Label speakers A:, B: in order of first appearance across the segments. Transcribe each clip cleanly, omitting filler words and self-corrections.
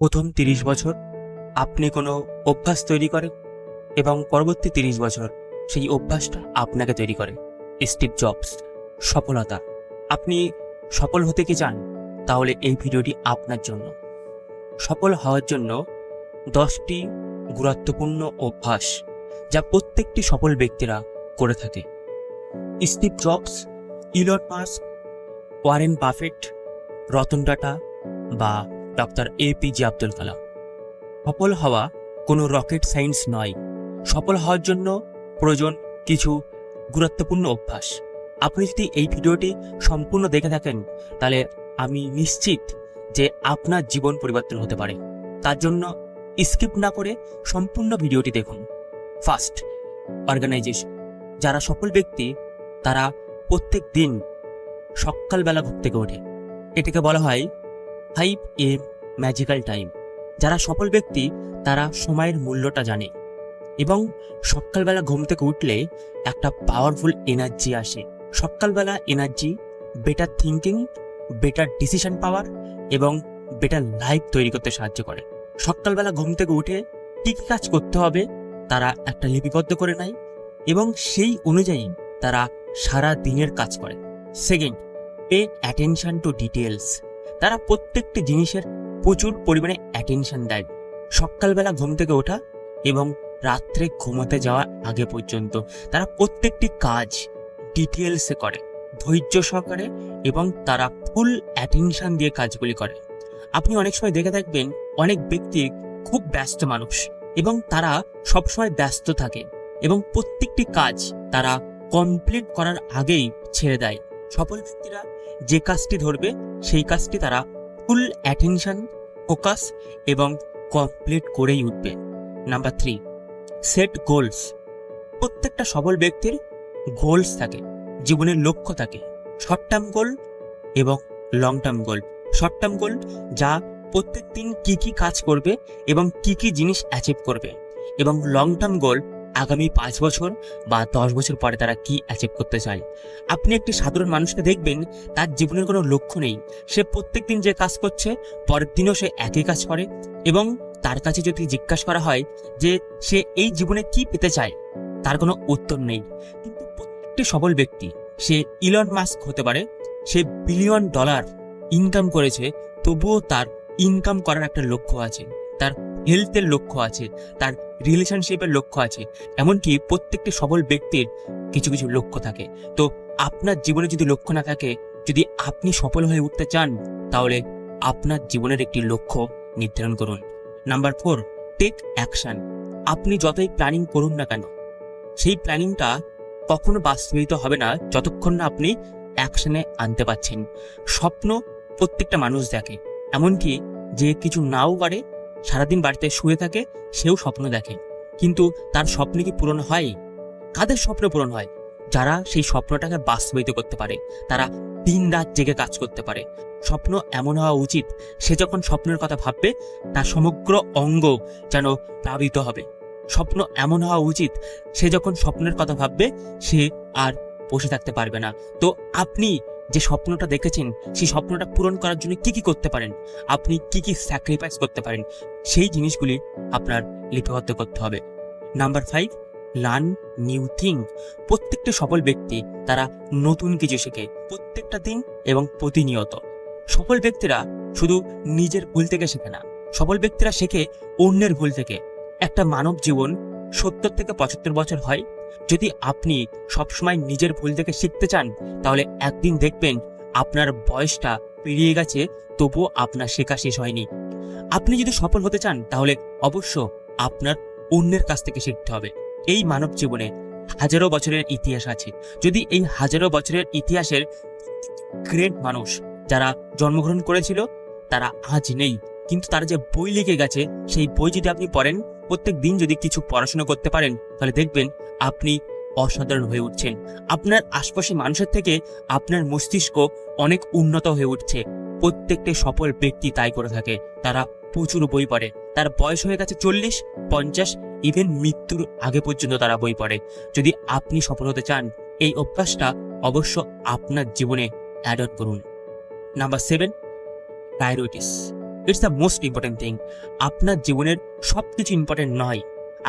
A: প্রথম 30 বছর আপনি কোনো অভ্যাস তৈরি করেন এবং পরবর্তী 30 বছর সেই অভ্যাসটা আপনাকে তৈরি করে। Steve jobs. সফলতা। আপনি সফল হতে কি চান? তাহলে এই ভিডিওটি আপনার জন্য। সফল হওয়ার জন্য 10টি গুরুত্বপূর্ণ অভ্যাস যা প্রত্যেকটি সফল ব্যক্তিরা করে থাকে। Steve jobs, Elon Musk, Warren Buffett, Ratan Tata বা ডক্টর এপিজে আব্দুল কালাম। সফল হওয়া কোনো রকেট সায়েন্স নয়। সফল হওয়ার জন্য প্রয়োজন কিছু গুরুত্বপূর্ণ অভ্যাস। আপনি যদি এই ভিডিওটি সম্পূর্ণ দেখে থাকেন তাহলে আমি নিশ্চিত যে আপনার জীবন পরিবর্তন হতে পারে। তার জন্য স্কিপ না করে সম্পূর্ণ ভিডিওটি দেখুন। First, organisation. যারা সফল ব্যক্তি তারা প্রত্যেক দিন সকালবেলা ঘুম থেকে ওঠে। এটাকে বলা হয় 5 AM ম্যাজিক্যাল টাইম। যারা সফল ব্যক্তি তারা সময়ের মূল্যটা জানে এবং সকালবেলা ঘুম থেকে উঠলে একটা পাওয়ারফুল এনার্জি আসে। সকালবেলা energy better thinking, better decision power এবং বেটার লাইফ তৈরি করতে সাহায্য করে। সকালবেলা ঘুম থেকে উঠে কী কী কাজ করতে হবে তারা একটা লিপিবদ্ধ করে নেয় এবং সেই অনুযায়ী তারা সারা দিনের কাজ করে। Second, pay attention to details. তারা প্রত্যেকটি জিনিসের প্রচুর পরিমাণে অ্যাটেনশন দেয়। সকালবেলা ঘুম থেকে ওঠা এবং রাত্রে ঘুমাতে যাওয়ার আগে পর্যন্ত তারা প্রত্যেকটি কাজ ডিটেলসে করে, ধৈর্য সহকারে, এবং তারা ফুল অ্যাটেনশন দিয়ে কাজগুলি করে। আপনি অনেক সময় দেখে থাকবেন অনেক ব্যক্তি খুব ব্যস্ত মানুষ এবং তারা সবসময় ব্যস্ত থাকে এবং প্রত্যেকটি কাজ তারা কমপ্লিট করার আগেই ছেড়ে দেয়। সফল ব্যক্তিরা যে কাজটি ধরবে সেই কাজটি তারা ফুল অ্যাটেনশন, ফোকাস এবং কমপ্লিট করেই উঠবে। Number 3, set goals. প্রত্যেকটা সফল ব্যক্তির গোলস থাকে, জীবনের লক্ষ্য থাকে। শর্ট টার্ম গোল এবং long term goal. Short term goal যা প্রত্যেক দিন কী কী কাজ করবে এবং কী কী জিনিস অ্যাচিভ করবে, এবং লং টার্ম গোল আগামী 5 বছর বা 10 বছর পরে তারা কি অ্যাচিভ করতে চায়। আপনি একটি সাধারণ মানুষকে দেখবেন তার জীবনের কোনো লক্ষ্য নেই। সে প্রত্যেক দিন যে কাজ করছে পরের দিনও সে একই কাজ করে, এবং তার কাছে যদি জিজ্ঞাসা করা হয় যে সে এই জীবনে কি পেতে চায় তার কোনো উত্তর নেই। কিন্তু প্রত্যেকটি সফল ব্যক্তি, সে ইলন মাস্ক হতে পারে, সে $1 বিলিয়ন ইনকাম করেছে, তবুও তার ইনকাম করার একটা লক্ষ্য আছে, তার হেলথের লক্ষ্য আছে, তার রিলেশনশিপের লক্ষ্য আছে। এমনকি প্রত্যেকটি সফল ব্যক্তির কিছু কিছু লক্ষ্য থাকে। তো আপনার জীবনে যদি লক্ষ্য না থাকে, যদি আপনি সফল হয়ে উঠতে চান, তাহলে আপনার জীবনের একটি লক্ষ্য নির্ধারণ করুন। Number 4, take action. আপনি যতই প্ল্যানিং করুন না কেন, সেই প্ল্যানিংটা কখনো বাস্তবায়িত হবে না যতক্ষণ না আপনি অ্যাকশনে আনতে পারছেন। স্বপ্ন প্রত্যেকটা মানুষ দেখে, এমনকি যে কিছু নাও পারে, সারাদিন বাড়িতে শুয়ে থাকে, সেও স্বপ্ন দেখে। কিন্তু তার স্বপ্ন কি পূরণ হয়? কাদের স্বপ্ন পূরণ হয়? যারা সেই স্বপ্নটাকে বাস্তবায়িত করতে পারে, তারা দিন রাত জেগে কাজ করতে পারে। স্বপ্ন এমন হওয়া উচিত, সে যখন স্বপ্নের কথা ভাববে তার সমগ্র অঙ্গ যেন প্লাবিত হবে। স্বপ্ন এমন হওয়া উচিত, সে যখন স্বপ্নের কথা ভাববে সে আর বসে থাকতে পারবে না। তো আপনি যে স্বপ্নটা দেখেছেন সেই স্বপ্নটা পূরণ করার জন্য কি কি করতে পারেন, আপনি কি কি স্যাক্রিফাইস করতে পারেন, সেই জিনিসগুলি আপনার লিপিবদ্ধ করতে হবে। Number 5, learn new thing. প্রত্যেকটি সফল ব্যক্তি তারা নতুন কিছু শেখে প্রত্যেকটা দিন এবং প্রতিনিয়ত। সফল ব্যক্তিরা শুধু নিজের ভুল থেকে শেখে না, সফল ব্যক্তিরা শেখে অন্যের ভুল থেকে। একটা মানব জীবন 70 থেকে 75 বছর হয়। যদি আপনি সবসময় নিজের ভুল থেকে শিখতে চান, তাহলে একদিন দেখবেন আপনার বয়সটা পেরিয়ে গেছে, তবুও আপনার শেখা শেষ হয়নি। আপনি যদি সফল হতে চান, তাহলে অবশ্য আপনার অন্যের কাছ থেকে শিখতে হবে। এই মানব জীবনে হাজারো বছরের ইতিহাস আছে। যদি এই হাজারো বছরের ইতিহাসের গ্রেট মানুষ যারা জন্মগ্রহণ করেছিল তারা আজ নেই, কিন্তু তারা যে বই লিখে গেছে সেই বই যদি আপনি পড়েন, প্রত্যেক দিন যদি কিছু পড়াশোনা করতে পারেন, তাহলে দেখবেন আপনি অসাধারণ হয়ে উঠছেন। আপনার আশপাশের মানুষের থেকে আপনার মস্তিষ্ক অনেক উন্নত হয়ে উঠছে। প্রত্যেকটি সফল ব্যক্তি তাই করে থাকে, তারা প্রচুর বই পড়ে। তার বয়স হয়ে গেছে 40, 50, ইভেন মৃত্যুর আগে পর্যন্ত তারা বই পড়ে। যদি আপনি সফল হতে চান, এই অভ্যাসটা অবশ্য আপনার জীবনে অ্যাড অন করুন। Number 7, priorities. It's the most important thing. আপনার জীবনের সব কিছু ইম্পর্টেন্ট নয়,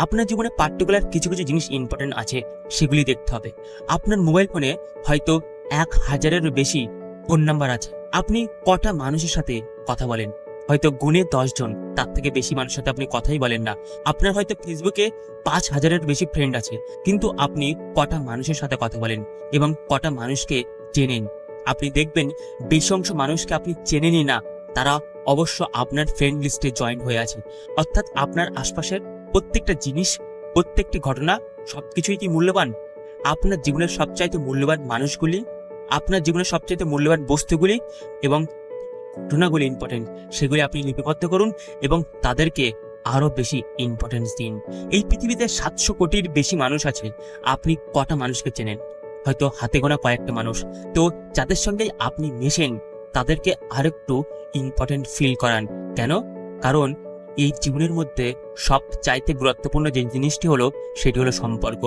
A: আপনার জীবনে পার্টিকুলার কিছু কিছু জিনিস ইম্পর্টেন্ট আছে, সেগুলি দেখতে হবে। আপনার মোবাইল ফোনে হয়তো 1000-এরও বেশি ফোন নাম্বার আছে। আপনি কটা মানুষের সাথে কথা বলেন? হয়তো গুণে 10 জন, তার থেকে বেশি মানুষের সাথে আপনি কথাই বলেন না। আপনার হয়তো ফেসবুকে 5000-এর বেশি ফ্রেন্ড আছে, কিন্তু আপনি কটা মানুষের সাথে কথা বলেন এবং কটা মানুষকে চেনেন? আপনি দেখবেন বেশি অংশ মানুষকে আপনি চেনেনই না, তারা অবশ্য আপনার ফ্রেন্ড লিস্টে জয়েন হয়ে আছে। অর্থাৎ আপনার আশপাশের প্রত্যেকটা জিনিস, প্রত্যেকটি ঘটনা, সবকিছুই কি মূল্যবান? আপনার জীবনের সবচাইতে মূল্যবান মানুষগুলি, আপনার জীবনের সবচাইতে মূল্যবান বস্তুগুলি এবং ঘটনাগুলি ইম্পর্টেন্ট, সেগুলি আপনি লিপিবদ্ধ করুন এবং তাদেরকে আরো বেশি ইম্পর্টেন্স দিন। এই পৃথিবীতে 700 কোটির বেশি মানুষ আছে, আপনি কটা মানুষকে চেনেন? হয়তো হাতে গোনা কয়েকটা মানুষ। তো যাদের সঙ্গে আপনি মেশেন তাদেরকে আরেকটু ইম্পর্টেন্ট ফিল করান। কেন? কারণ এই জীবনের মধ্যে সব চাইতে গুরুত্বপূর্ণ যে জিনিসটি হলো, সেটি হলো সম্পর্ক।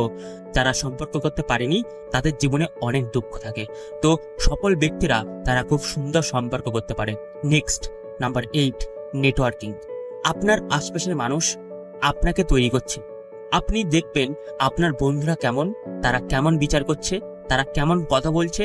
A: যারা সম্পর্ক করতে পারেনি তাদের জীবনে অনেক দুঃখ থাকে। তো সফল ব্যক্তিরা তারা খুব সুন্দর সম্পর্ক করতে পারে। Next, number 8, networking. আপনার আশপাশের মানুষ আপনাকে তৈরি করছে। আপনি দেখবেন আপনার বন্ধুরা কেমন, তারা কেমন বিচার করছে, তারা কেমন কথা বলছে,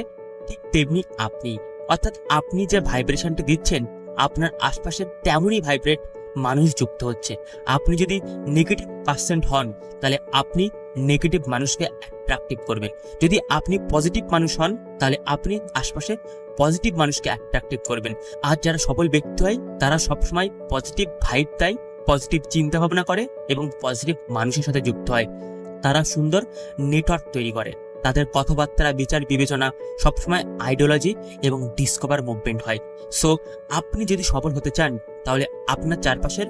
A: ঠিক তেমনি আপনি, অর্থাৎ আপনি যে ভাইব্রেশনটা দিচ্ছেন, আপনার আশপাশে তেমনই ভাইব্রেট মানুষ যুক্ত হচ্ছে। আপনি যদি নেগেটিভ পার্সেন্ট হন, তাহলে আপনি নেগেটিভ মানুষকে অ্যাট্রাক্টিভ করবেন। যদি আপনি পজিটিভ মানুষ হন, তাহলে আপনি আশপাশে পজিটিভ মানুষকে অ্যাট্রাক্টিভ করবেন। আর যারা সফল ব্যক্তি হয়, তারা সবসময় পজিটিভ ভাইব দেয়, পজিটিভ চিন্তা ভাবনা করে এবং পজিটিভ মানুষের সাথে যুক্ত হয়। তারা সুন্দর নেটওয়ার্ক তৈরি করে, তাদের কথাবার্তা, বিচার বিবেচনা সবসময় আইডিওলজি এবং ডিসকভার মুভমেন্ট হয়। সো আপনি যদি সফল হতে চান, তাহলে আপনার চারপাশের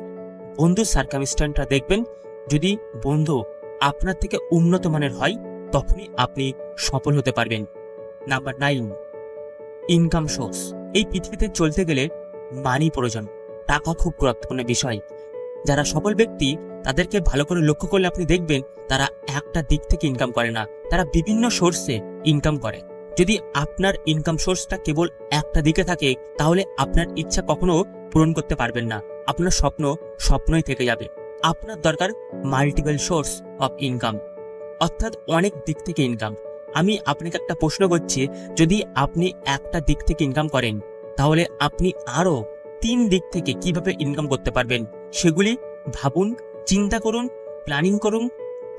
A: বন্ধুর সার্কামস্ট্যান্সটা দেখবেন। যদি বন্ধু আপনার থেকে উন্নত মানের হয়, তখনই আপনি সফল হতে পারবেন। Number 9, income source. এই পৃথিবীতে চলতে গেলে মানি প্রয়োজন, টাকা খুব গুরুত্বপূর্ণ বিষয়। যারা সফল ব্যক্তি তাদেরকে ভালো করে লক্ষ্য করলে আপনি দেখবেন তারা একটা দিক থেকে ইনকাম করে না, তারা বিভিন্ন সোর্সে ইনকাম করে। যদি আপনার ইনকাম সোর্সটা কেবল একটা দিকে থাকে, তাহলে আপনার ইচ্ছা কখনো পূরণ করতে পারবেন না, আপনার স্বপ্ন স্বপ্নই থেকে যাবে। আপনার দরকার মাল্টিপল সোর্স অফ ইনকাম, অর্থাৎ অনেক দিক থেকে ইনকাম। আমি আপনাকে একটা প্রশ্ন করছি, যদি আপনি একটা দিক থেকে ইনকাম করেন, তাহলে আপনি আরো 3 দিক থেকে কিভাবে ইনকাম করতে পারবেন, সেগুলি ভাবুন, চিন্তা করুন, প্ল্যানিং করুন,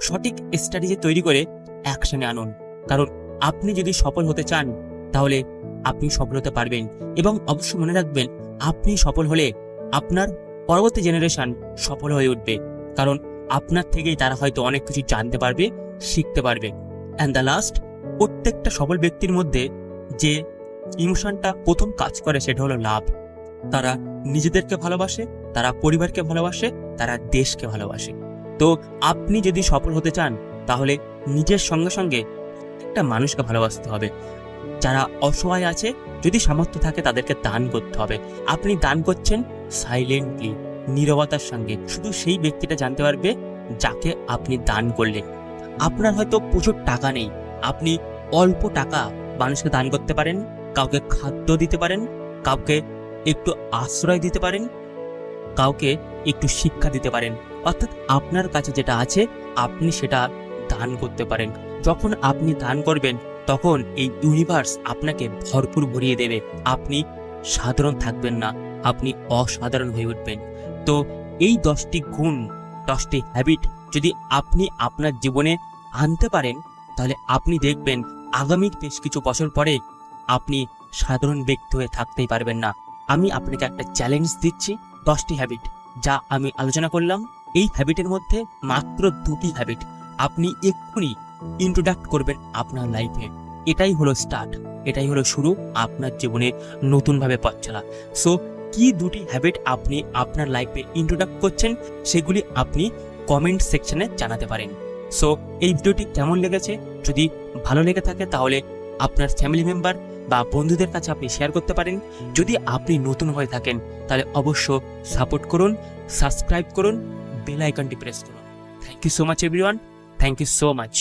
A: সঠিক স্ট্র্যাটেজি তৈরি করে অ্যাকশনে আনুন। কারণ আপনি যদি সফল হতে চান, তাহলে আপনি সফল হতে পারবেন। এবং অবশ্যই মনে রাখবেন, আপনি সফল হলে আপনার পরবর্তী জেনারেশন সফল হয়ে উঠবে, কারণ আপনার থেকেই তারা হয়তো অনেক কিছু জানতে পারবে, শিখতে পারবে। অ্যান্ড দ্য লাস্ট, প্রত্যেকটা সফল ব্যক্তির মধ্যে যে ইমোশনটা প্রথম কাজ করে, সেটা হলো লাভ। তারা নিজেদেরকে ভালোবাসে, তারা পরিবারকে ভালোবাসে, তারা দেশকে ভালোবাসে। তো আপনি যদি সফল হতে চান, তাহলে নিজের সঙ্গে সঙ্গে একটা মানুষকে ভালোবাসতে হবে। যারা অসহায় আছে, যদি সামর্থ্য থাকে তাদেরকে দান করতে হবে। আপনি দান করছেন সাইলেন্টলি, নীরবতার সঙ্গে, শুধু সেই ব্যক্তিটা জানতে পারবে যাকে আপনি দান করলেন। আপনার হয়তো প্রচুর টাকা নেই, আপনি অল্প টাকা মানুষকে দান করতে পারেন, কাউকে খাদ্য দিতে পারেন, কাউকে একটু আশ্রয় দিতে পারেন, কাউকে একটু শিক্ষা দিতে পারেন। অর্থাৎ আপনার কাছে যেটা আছে আপনি সেটা দান করতে পারেন। যখন আপনি দান করবেন, তখন এই ইউনিভার্স আপনাকে ভরপুর ভরিয়ে দেবে। আপনি সাধারণ থাকবেন না, আপনি অসাধারণ হয়ে উঠবেন। তো এই 10টি গুণ, 10টি হ্যাবিট যদি আপনি আপনার জীবনে আনতে পারেন, তাহলে আপনি দেখবেন আগামী বেশ কিছু বছর পরে আপনি সাধারণ ব্যক্তি হয়ে থাকতেই পারবেন না। আমি আপনাকে একটা চ্যালেঞ্জ দিচ্ছি, 10টি হ্যাবিট যা আমি আলোচনা করলাম, এই হ্যাবিটের মধ্যে মাত্র 2টি হ্যাবিট আপনি এক্ষুনি ইন্ট্রোডাক্ট করবেন আপনার লাইফে। এটাই হলো স্টার্ট, এটাই হলো শুরু আপনার জীবনে নতুনভাবে পথ চলা। সো কি 2টি হ্যাবিট আপনি আপনার লাইফে ইন্ট্রোডাক্ট করছেন, সেগুলি আপনি কমেন্ট সেকশনে জানাতে পারেন। সো এই ভিডিওটি কেমন লেগেছে, যদি ভালো লেগে থাকে তাহলে আপনার ফ্যামিলি মেম্বার বা বন্ধুদের কাছে আপনি শেয়ার করতে পারেন। যদি আপনি নতুন হয়ে থাকেন, তাহলে অবশ্য সাপোর্ট করুন, সাবস্ক্রাইব করুন, বেল আইকনটি প্রেস করুন। Thank you so much everyone, thank you so much.